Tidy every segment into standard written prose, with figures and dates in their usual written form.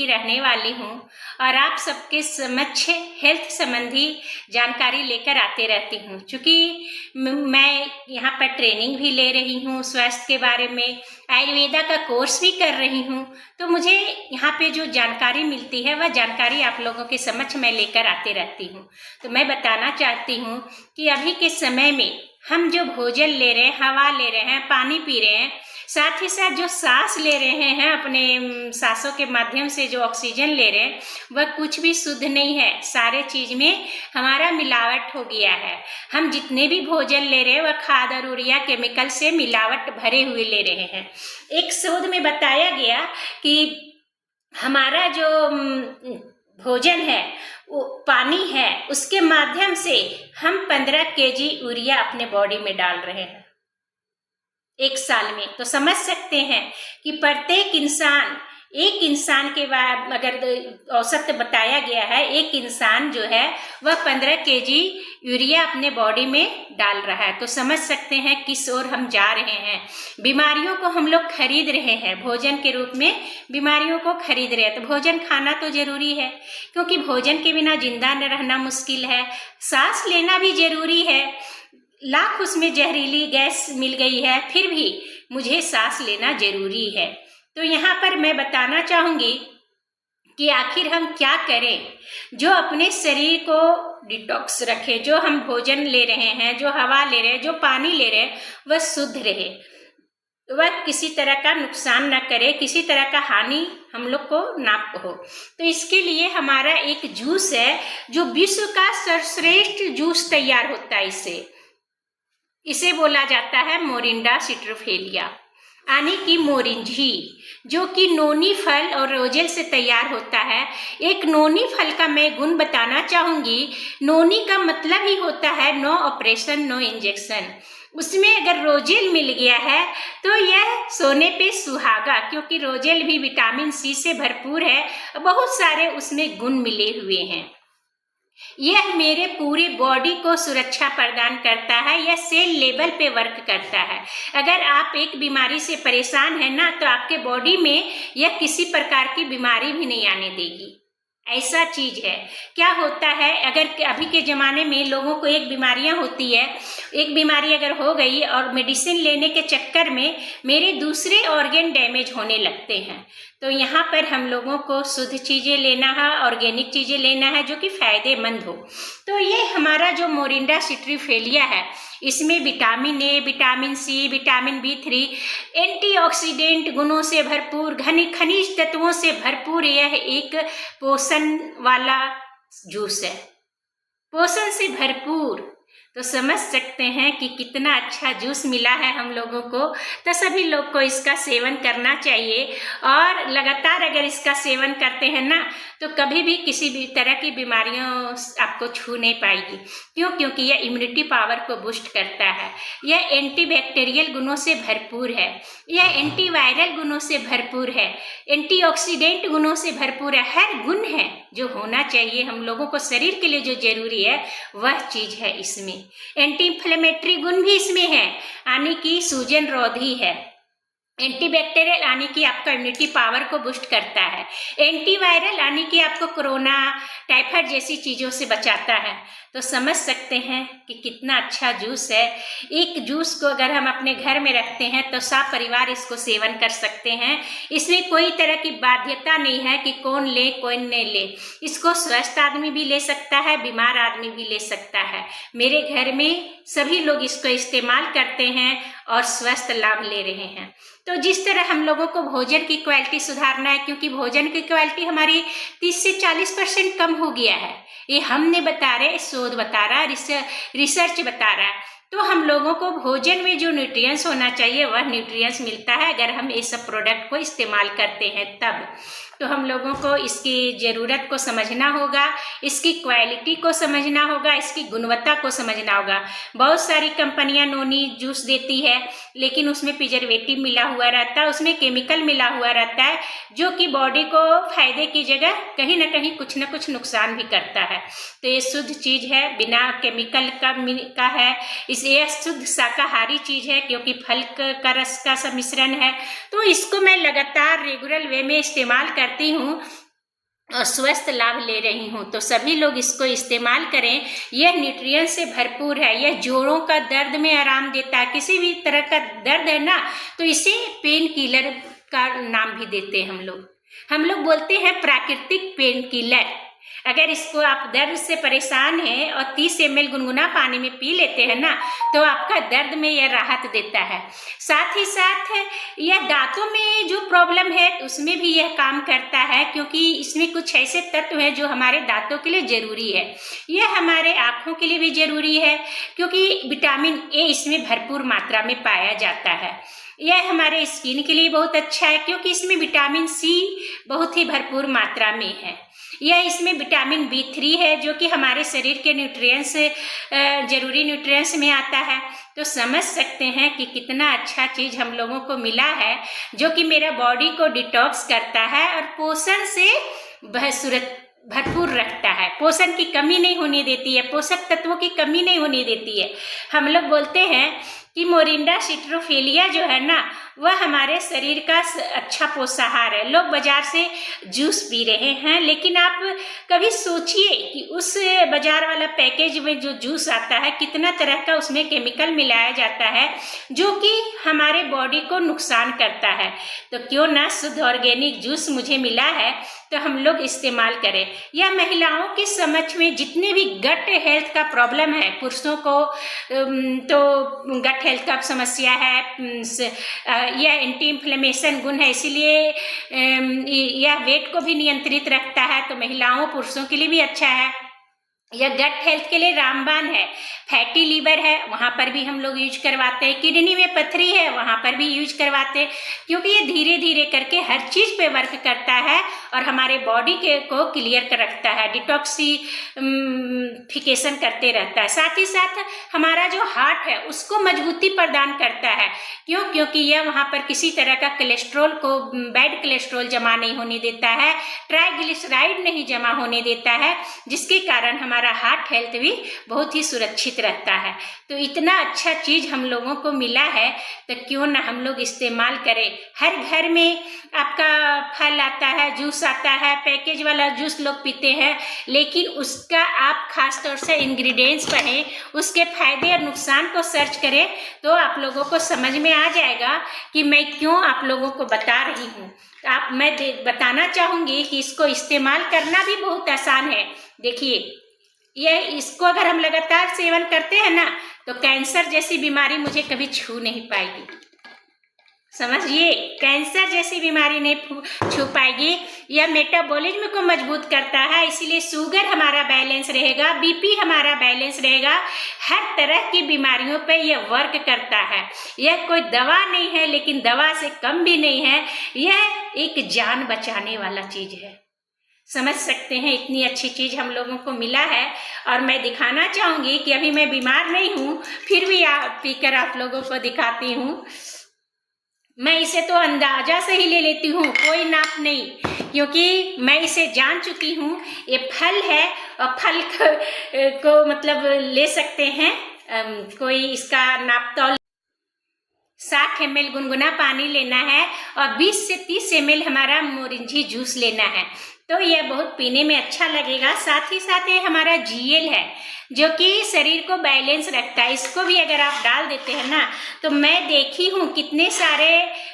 की रहने वाली हूँ और आप सबके समक्ष हेल्थ संबंधी जानकारी लेकर आते रहती हूँ। चूँकि मैं यहाँ पर ट्रेनिंग भी ले रही हूँ स्वास्थ्य के बारे में, आयुर्वेदा का कोर्स भी कर रही हूँ, तो मुझे यहाँ पे जो जानकारी मिलती है वह जानकारी आप लोगों के समक्ष मैं लेकर आते रहती हूँ। तो मैं बताना चाहती हूँ कि अभी के समय में हम जो भोजन ले रहे हैं, हवा ले रहे हैं, पानी पी रहे हैं, साथ ही साथ जो सांस ले रहे हैं, अपने सांसों के माध्यम से जो ऑक्सीजन ले रहे हैं, वह कुछ भी शुद्ध नहीं है। सारे चीज में हमारा मिलावट हो गया है। हम जितने भी भोजन ले रहे हैं वह खाद और यूरिया केमिकल से मिलावट भरे हुए ले रहे हैं। एक शोध में बताया गया कि हमारा जो भोजन है, वो पानी है, उसके माध्यम से हम 15 केजी यूरिया अपने बॉडी में डाल रहे हैं एक साल में। तो समझ सकते हैं कि प्रत्येक इंसान, एक इंसान के बाद अगर औसत बताया गया है, एक इंसान जो है वह 15 केजी यूरिया अपने बॉडी में डाल रहा है। तो समझ सकते हैं किस ओर हम जा रहे हैं। बीमारियों को हम लोग खरीद रहे हैं, भोजन के रूप में बीमारियों को खरीद रहे हैं। तो भोजन खाना तो जरूरी है, क्योंकि भोजन के बिना जिंदा न रहना मुश्किल है। सांस लेना भी जरूरी है। लाख उसमें जहरीली गैस मिल गई है, फिर भी मुझे सांस लेना जरूरी है। तो यहाँ पर मैं बताना चाहूंगी कि आखिर हम क्या करें जो अपने शरीर को डिटॉक्स रखे। जो हम भोजन ले रहे हैं, जो हवा ले रहे हैं, जो पानी ले रहे हैं, वह शुद्ध रहे, वह किसी तरह का नुकसान न करे, किसी तरह का हानि हम लोग को ना हो। तो इसके लिए हमारा एक जूस है जो विश्व का सर्वश्रेष्ठ जूस तैयार होता है। इसे बोला जाता है मोरिंडा सिट्रोफेलिया, यानी कि मोरिंजी, जो कि नोनी फल और रोजेल से तैयार होता है। एक नोनी फल का मैं गुण बताना चाहूंगी। नोनी का मतलब ही होता है नो ऑपरेशन नो इंजेक्शन। उसमें अगर रोजेल मिल गया है तो यह सोने पे सुहागा, क्योंकि रोजेल भी विटामिन सी से भरपूर है, बहुत सारे उसमें गुण मिले हुए हैं। यह मेरे पूरे बॉडी को सुरक्षा प्रदान करता है, यह सेल लेवल पे वर्क करता है। अगर आप एक बीमारी से परेशान है ना, तो आपके बॉडी में यह किसी प्रकार की बीमारी भी नहीं आने देगी। ऐसा चीज है। क्या होता है, अगर अभी के जमाने में लोगों को एक बीमारियां होती है, एक बीमारी अगर हो गई और मेडिसिन लेने के चक्कर में मेरे दूसरे ऑर्गन डैमेज होने लगते हैं। तो यहाँ पर हम लोगों को शुद्ध चीजें लेना है, ऑर्गेनिक चीजें लेना है जो कि फायदेमंद हो। तो ये हमारा जो मोरिंडा सिट्रोफेलिया है, इसमें vitamin A, vitamin C, vitamin B3, antioxidant गुणों से भरपूर, खनिज तत्वों से भरपूर यह एक पोषण वाला जूस है, पोषण से भरपूर। तो समझ सकते हैं कि कितना अच्छा जूस मिला है हम लोगों को। तो सभी लोग को इसका सेवन करना चाहिए, और लगातार अगर इसका सेवन करते हैं ना, तो कभी भी किसी भी तरह की बीमारियों आपको छू नहीं पाएगी। क्यों? क्योंकि यह इम्यूनिटी पावर को बूस्ट करता है, यह एंटीबैक्टीरियल गुणों से भरपूर है, यह एंटीवायरल गुणों से भरपूर है, एंटीऑक्सीडेंट गुणों से भरपूर है। हर गुण है जो होना चाहिए हम लोगों को शरीर के लिए, जो जरूरी है वह चीज है इसमें। एंटी इंफ्लेमेटरी गुण भी इसमें है, यानी कि सूजन रोधी है। एंटीबैक्टीरियल यानी कि आपका इम्यूनिटी पावर को बूस्ट करता है। एंटीवायरल यानी कि आपको कोरोना, टाइफाइड जैसी चीजों से बचाता है। तो समझ सकते हैं कि कितना अच्छा जूस है। एक जूस को अगर हम अपने घर में रखते हैं तो सब परिवार इसको सेवन कर सकते हैं। इसमें कोई तरह की बाध्यता नहीं है कि कौन ले कौन नहीं ले। इसको स्वस्थ आदमी भी ले सकता है, बीमार आदमी भी ले सकता है। मेरे घर में सभी लोग इसको इस्तेमाल करते हैं और स्वस्थ लाभ ले रहे हैं। तो जिस तरह हम लोगों को भोजन की क्वालिटी सुधारना है, क्योंकि भोजन की क्वालिटी हमारी 30 से 40% कम हो गया है। ये हमने बता रहे, शोध बता रहा, रिसर्च बता रहा है। तो हम लोगों को भोजन में जो न्यूट्रिएंट्स होना चाहिए वह न्यूट्रिएंट्स मिलता है अगर हम ये सब प्रोडक्ट को इस्तेमाल करते हैं तब। तो हम लोगों को इसकी ज़रूरत को समझना होगा, इसकी क्वालिटी को समझना होगा, इसकी गुणवत्ता को समझना होगा। बहुत सारी कंपनियां नोनी जूस देती है, लेकिन उसमें प्रिजर्वेटिव मिला हुआ रहता है, उसमें केमिकल मिला हुआ रहता है, जो कि बॉडी को फायदे की जगह कहीं ना कहीं कुछ ना कुछ नुकसान भी करता है। तो ये शुद्ध चीज़ है, बिना केमिकल का है, इसलिए शुद्ध शाकाहारी चीज़ है, क्योंकि फल का रस का सम्मिश्रण है। तो इसको मैं लगातार रेगुलर वे में इस्तेमाल करती हूँ और स्वस्थ लाभ ले रही हूँ। तो सभी लोग इसको इस्तेमाल करें। यह न्यूट्रिएंट से भरपूर है। यह जोड़ों का दर्द में आराम देता है। किसी भी तरह का दर्द है ना, तो इसे पेन किलर का नाम भी देते हैं हम लोग बोलते हैं प्राकृतिक पेन किलर। अगर इसको आप दर्द से परेशान हैं और 30 ml गुनगुना पानी में पी लेते हैं ना, तो आपका दर्द में यह राहत देता है। साथ ही साथ यह दांतों में जो प्रॉब्लम है उसमें भी यह काम करता है, क्योंकि इसमें कुछ ऐसे तत्व हैं जो हमारे दांतों के लिए जरूरी है। यह हमारे आँखों के लिए भी जरूरी है, क्योंकि विटामिन ए इसमें भरपूर मात्रा में पाया जाता है। यह हमारे स्किन के लिए बहुत अच्छा है, क्योंकि इसमें विटामिन सी बहुत ही भरपूर मात्रा में है। यह इसमें विटामिन B3 है, जो कि हमारे शरीर के न्यूट्रिएंट्स जरूरी न्यूट्रिएंट्स में आता है। तो समझ सकते हैं कि कितना अच्छा चीज हम लोगों को मिला है, जो कि मेरा बॉडी को डिटॉक्स करता है और पोषण से भरपूर रखता है। पोषण की कमी नहीं होने देती है, पोषक तत्वों की कमी नहीं होने देती है। हम लोग बोलते हैं कि मोरिंडा सिट्रोफिलिया जो है ना, वह हमारे शरीर का अच्छा पोषाहार है। लोग बाजार से जूस पी रहे हैं, लेकिन आप कभी सोचिए कि उस बाजार वाला पैकेज में जो जूस आता है, कितना तरह का उसमें केमिकल मिलाया जाता है, जो कि हमारे बॉडी को नुकसान करता है। तो क्यों ना शुद्ध ऑर्गेनिक जूस मुझे मिला है, तो हम लोग इस्तेमाल करें। या महिलाओं की समझ में जितने भी गट हेल्थ का प्रॉब्लम है, पुरुषों को तो गट हेल्थ का समस्या है, यह एंटी इन्फ्लेमेशन गुण है, इसीलिए यह वेट को भी नियंत्रित रखता है। तो महिलाओं पुरुषों के लिए भी अच्छा है। यह गट हेल्थ के लिए रामबाण है। फैटी लीवर है, वहाँ पर भी हम लोग यूज करवाते हैं। किडनी में पथरी है, वहाँ पर भी यूज करवाते हैं, क्योंकि ये धीरे धीरे करके हर चीज पे वर्क करता है और हमारे बॉडी को क्लियर कर रखता है, डिटॉक्सिफिकेशन करते रहता है। साथ ही साथ हमारा जो हार्ट है उसको मजबूती प्रदान करता है। क्योंकि यह वहाँ पर किसी तरह का कोलेस्ट्रॉल को, बैड कोलेस्ट्रॉल जमा नहीं होने देता है, ट्राइग्लिसराइड नहीं जमा होने देता है, जिसके कारण हमारा हार्ट हेल्थ भी बहुत ही सुरक्षित रहता है। तो इतना अच्छा चीज हम लोगों को मिला है, तो क्यों ना हम लोग इस्तेमाल करें। हर घर में आपका फल आता है, जूस आता है, पैकेज वाला जूस लोग पीते हैं, लेकिन उसका आप खास तौर से इंग्रेडिएंट्स पढ़ें, उसके फायदे और नुकसान को सर्च करें, तो आप लोगों को समझ में आ जाएगा कि मैं क्यों आप लोगों को बता रही हूँ। मैं बताना चाहूंगी कि इसको इस्तेमाल करना भी बहुत आसान है। देखिए, इसको अगर हम लगातार सेवन करते हैं ना, तो कैंसर जैसी बीमारी मुझे कभी छू नहीं पाएगी। समझिए, कैंसर जैसी बीमारी नहीं छू पाएगी। यह मेटाबॉलिज्म को मजबूत करता है, इसीलिए शुगर हमारा बैलेंस रहेगा, बीपी हमारा बैलेंस रहेगा। हर तरह की बीमारियों पे यह वर्क करता है। यह कोई दवा नहीं है, लेकिन दवा से कम भी नहीं है। यह एक जान बचाने वाला चीज है। समझ सकते हैं, इतनी अच्छी चीज हम लोगों को मिला है। और मैं दिखाना चाहूंगी कि अभी मैं बीमार नहीं हूँ, फिर भी पीकर आप लोगों को दिखाती हूँ। मैं इसे तो अंदाजा से ही ले लेती हूँ, कोई नाप नहीं, क्योंकि मैं इसे जान चुकी हूँ। ये फल है और फल को मतलब ले सकते हैं, कोई इसका नाप तौल 60 ml गुनगुना पानी लेना है और 20 से 30 ml हमारा मोरिंजी जूस लेना है। तो यह बहुत पीने में अच्छा लगेगा। साथ ही साथ ये हमारा GL है, जो कि शरीर को बैलेंस रखता है। इसको भी अगर आप डाल देते हैं ना, तो मैं देखी हूँ कितने सारे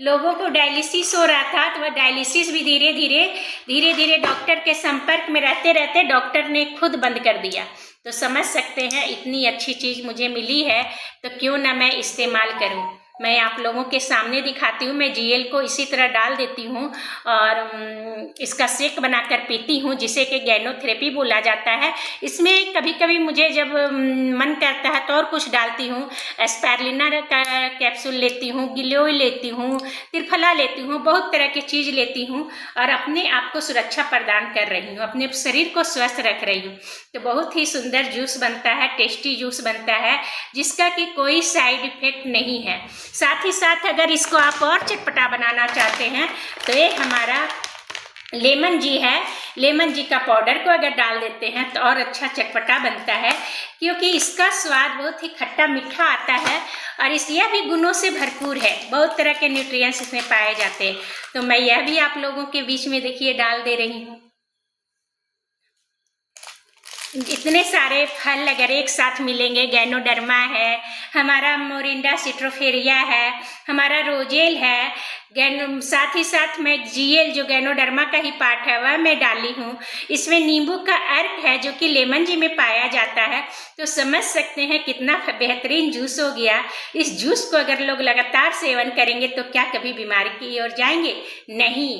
लोगों को डायलिसिस हो रहा था, तो वह डायलिसिस भी धीरे धीरे डॉक्टर के संपर्क में रहते रहते डॉक्टर ने खुद बंद कर दिया। तो समझ सकते हैं, इतनी अच्छी चीज मुझे मिली है, तो क्यों ना मैं इस्तेमाल करूं। मैं आप लोगों के सामने दिखाती हूँ। मैं GL को इसी तरह डाल देती हूँ और इसका शेक बनाकर पीती हूँ, जिसे कि गैनोथेरेपी बोला जाता है। इसमें कभी कभी मुझे जब मन करता है तो और कुछ डालती हूँ। एस्पैरुलिना का कैप्सूल लेती हूँ, गिलोय लेती हूँ, त्रिफला लेती हूँ, बहुत तरह की चीज लेती हूँ और अपने आप को सुरक्षा प्रदान कर रही हूँ, अपने शरीर को स्वस्थ रख रही हूँ। तो बहुत ही सुंदर जूस बनता है, टेस्टी जूस बनता है, जिसका कि कोई साइड इफेक्ट नहीं है। साथ ही साथ अगर इसको आप और चटपटा बनाना चाहते हैं, तो ये हमारा लेमन जी है, लेमन जी का पाउडर को अगर डाल देते हैं तो और अच्छा चटपटा बनता है, क्योंकि इसका स्वाद बहुत ही खट्टा मीठा आता है और यह भी गुणों से भरपूर है। बहुत तरह के न्यूट्रिएंट्स इसमें पाए जाते हैं। तो मैं यह भी आप लोगों के बीच में देखिए डाल दे रही हूँ। इतने सारे फल अगर एक साथ मिलेंगे, गैनोडर्मा है, हमारा मोरिंडा सिट्रोफेरिया है, हमारा रोजेल है, साथ ही साथ मैं जीएल जो गैनोडर्मा का ही पार्ट है वह मैं डाली हूँ। इसमें नींबू का अर्क है जो कि लेमन जी में पाया जाता है। तो समझ सकते हैं कितना बेहतरीन जूस हो गया। इस जूस को अगर लोग लगातार सेवन करेंगे तो क्या कभी बीमारी की ओर जाएंगे? नहीं।